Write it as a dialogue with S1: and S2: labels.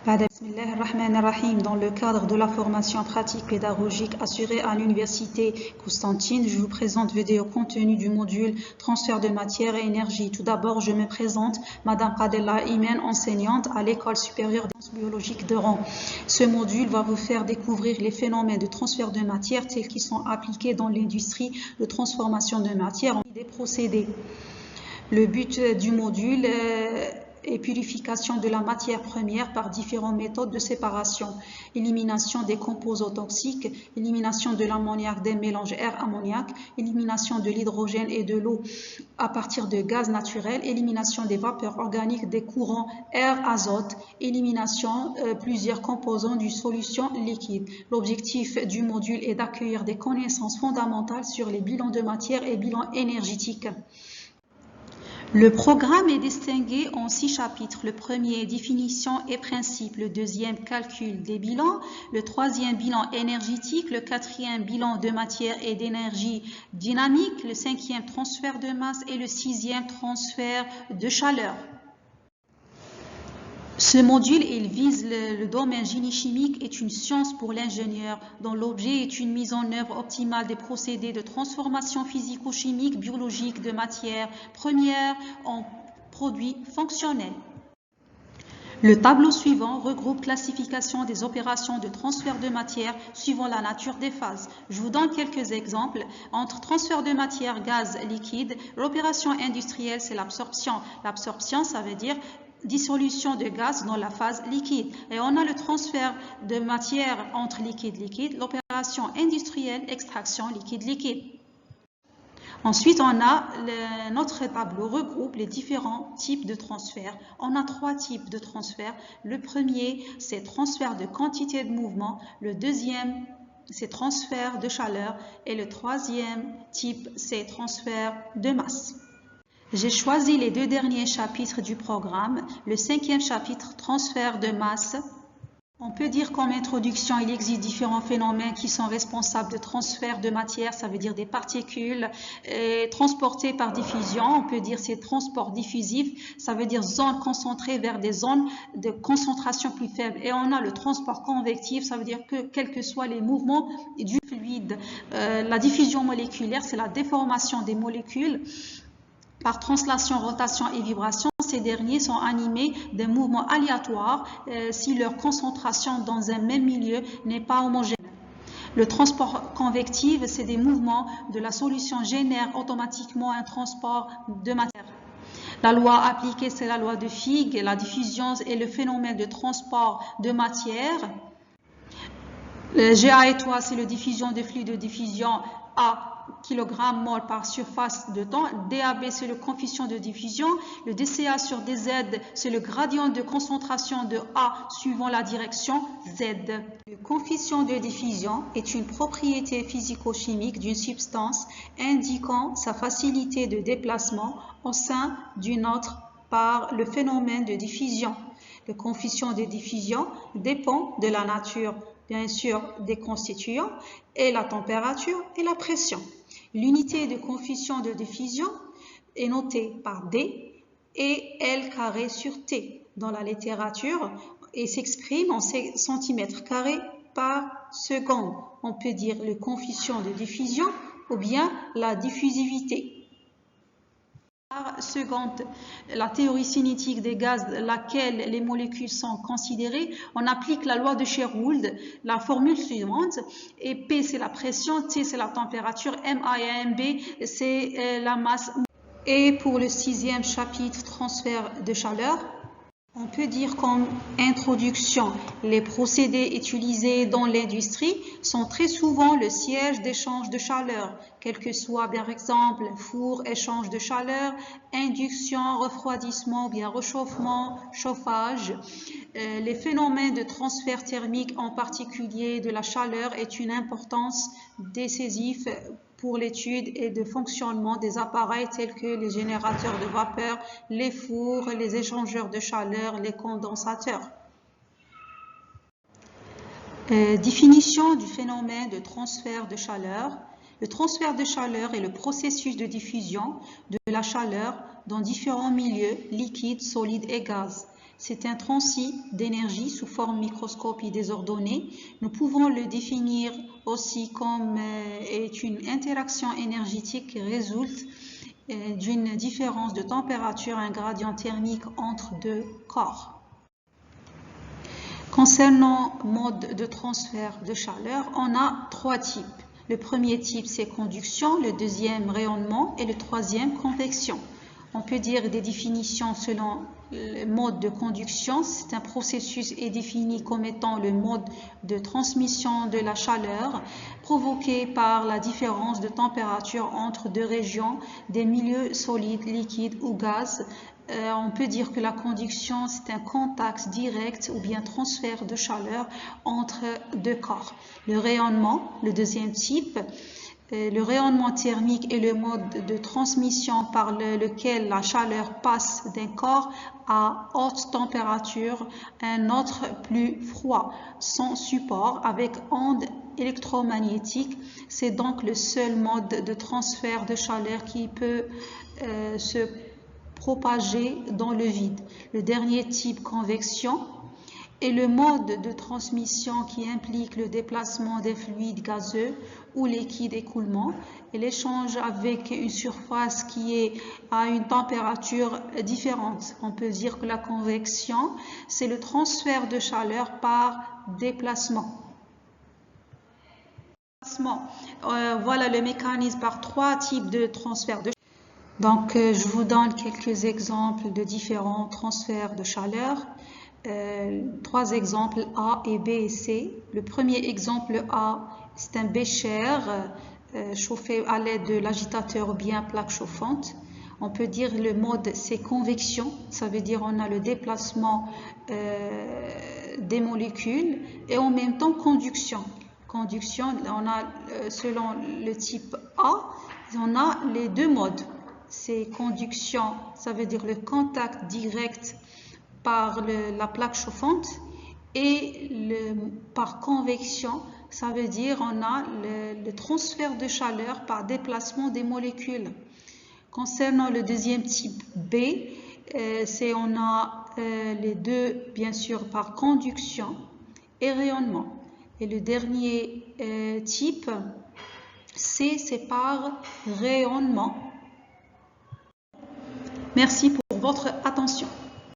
S1: Bismillahirrahmanirrahim. Dans le cadre de la formation pratique pédagogique assurée à l'université Constantine, je vous présente vidéo contenu du module transfert de matière et énergie. Tout d'abord, je me présente, Madame Qadella Imen, enseignante à l'école supérieure d'enseignement biologique d'Oran. Ce module va vous faire découvrir les phénomènes de transfert de matière tels qu'ils sont appliqués dans l'industrie de transformation de matière en des procédés. Le but du module et purification de la matière première par différentes méthodes de séparation, élimination des composants toxiques, élimination de l'ammoniac des mélanges air-ammoniac, élimination de l'hydrogène et de l'eau à partir de gaz naturels, élimination des vapeurs organiques des courants air-azote, élimination plusieurs composants d'une solution liquide. L'objectif du module est d'accueillir des connaissances fondamentales sur les bilans de matière et bilans énergétiques. Le programme est distingué en 6 chapitres. Le premier, définition et principes. Le deuxième, calcul des bilans. Le troisième, bilan énergétique. Le quatrième, bilan de matière et d'énergie dynamique. Le cinquième, transfert de masse. Et le sixième, transfert de chaleur. Ce module, il vise le domaine génie chimique est une science pour l'ingénieur dont l'objet est une mise en œuvre optimale des procédés de transformation physico-chimique, biologique de matières premières en produits fonctionnels. Le tableau suivant regroupe classification des opérations de transfert de matière suivant la nature des phases. Je vous donne quelques exemples. Entre transfert de matière, gaz, liquide, l'opération industrielle, c'est l'absorption. L'absorption, ça veut dire dissolution de gaz dans la phase liquide. Et on a le transfert de matière entre liquide-liquide, l'opération industrielle, extraction liquide-liquide. Ensuite, on a notre tableau regroupe les différents types de transferts. On a 3 types de transferts. Le premier, c'est transfert de quantité de mouvement. Le deuxième, c'est transfert de chaleur. Et le troisième type, c'est transfert de masse. J'ai choisi les 2 derniers chapitres du programme. Le 5e chapitre, transfert de masse. On peut dire qu'en introduction, il existe différents phénomènes qui sont responsables de transfert de matière, ça veut dire des particules transportées par diffusion. On peut dire c'est transport diffusif, ça veut dire zones concentrées vers des zones de concentration plus faible. Et on a le transport convectif, ça veut dire que quels que soient les mouvements du fluide, la diffusion moléculaire, c'est la déformation des molécules par translation, rotation et vibration. Ces derniers sont animés d'un mouvement aléatoire si leur concentration dans un même milieu n'est pas homogène. Le transport convectif, c'est des mouvements de la solution génère automatiquement un transport de matière. La loi appliquée, c'est la loi de Fick. La diffusion est le phénomène de transport de matière. Le GA étoile, c'est la diffusion de flux de diffusion à kg/mol par surface de temps. DAB, c'est le coefficient de diffusion. Le dCA sur dZ, c'est le gradient de concentration de A suivant la direction Z. Le coefficient de diffusion est une propriété physico-chimique d'une substance indiquant sa facilité de déplacement au sein d'une autre par le phénomène de diffusion. Le coefficient de diffusion dépend de la nature, bien sûr, des constituants et la température et la pression. L'unité de coefficient de diffusion est notée par D et L carré sur T dans la littérature et s'exprime en centimètres carrés par seconde. On peut dire le coefficient de diffusion ou bien la diffusivité. Par seconde, la théorie cinétique des gaz, laquelle les molécules sont considérées, on applique la loi de Sherwood, la formule suivante, et P c'est la pression, T c'est la température, MA et MB c'est la masse. Et pour le 6e chapitre, transfert de chaleur, on peut dire comme introduction, les procédés utilisés dans l'industrie sont très souvent le siège d'échange de chaleur, quel que soit par exemple four, échange de chaleur, induction, refroidissement, bien réchauffement, chauffage. Les phénomènes de transfert thermique, en particulier de la chaleur, est une importance décisive pour l'étude et le fonctionnement des appareils tels que les générateurs de vapeur, les fours, les échangeurs de chaleur, les condensateurs. Définition du phénomène de transfert de chaleur. Le transfert de chaleur est le processus de diffusion de la chaleur dans différents milieux, liquides, solides et gaz. C'est un transit d'énergie sous forme microscopique désordonnée. Nous pouvons le définir aussi comme est une interaction énergétique qui résulte d'une différence de température, un gradient thermique entre deux corps. Concernant le mode de transfert de chaleur, on a trois types. Le premier type, c'est conduction, le deuxième, rayonnement et le troisième, convection. On peut dire des définitions selon le mode de conduction. C'est un processus est défini comme étant le mode de transmission de la chaleur provoqué par la différence de température entre deux régions des milieux solides, liquides ou gaz. On peut dire que la conduction, c'est un contact direct ou bien transfert de chaleur entre deux corps. Le rayonnement, le deuxième type, le rayonnement thermique est le mode de transmission par lequel la chaleur passe d'un corps à haute température à un autre plus froid, sans support, avec ondes électromagnétiques. C'est donc le seul mode de transfert de chaleur qui peut se propager dans le vide. Le dernier type, convection, est le mode de transmission qui implique le déplacement des fluides gazeux ou liquides écoulement et l'échange avec une surface qui est à une température différente. On peut dire que la convection, c'est le transfert de chaleur par déplacement. Voilà le mécanisme par trois types de transfert de chaleur. Donc, je vous donne quelques exemples de différents transferts de chaleur. Trois exemples A et B et C. Le premier exemple A, c'est un bécher chauffé à l'aide de l'agitateur ou bien plaque chauffante. On peut dire le mode c'est convection, ça veut dire on a le déplacement des molécules et en même temps conduction. Conduction, on a selon le type A, on a les deux modes. C'est conduction, ça veut dire le contact direct par la plaque chauffante et par convection, ça veut dire on a le transfert de chaleur par déplacement des molécules. Concernant le deuxième type B, on a les deux bien sûr par conduction et rayonnement. Et le dernier type C, c'est par rayonnement. Merci pour votre attention.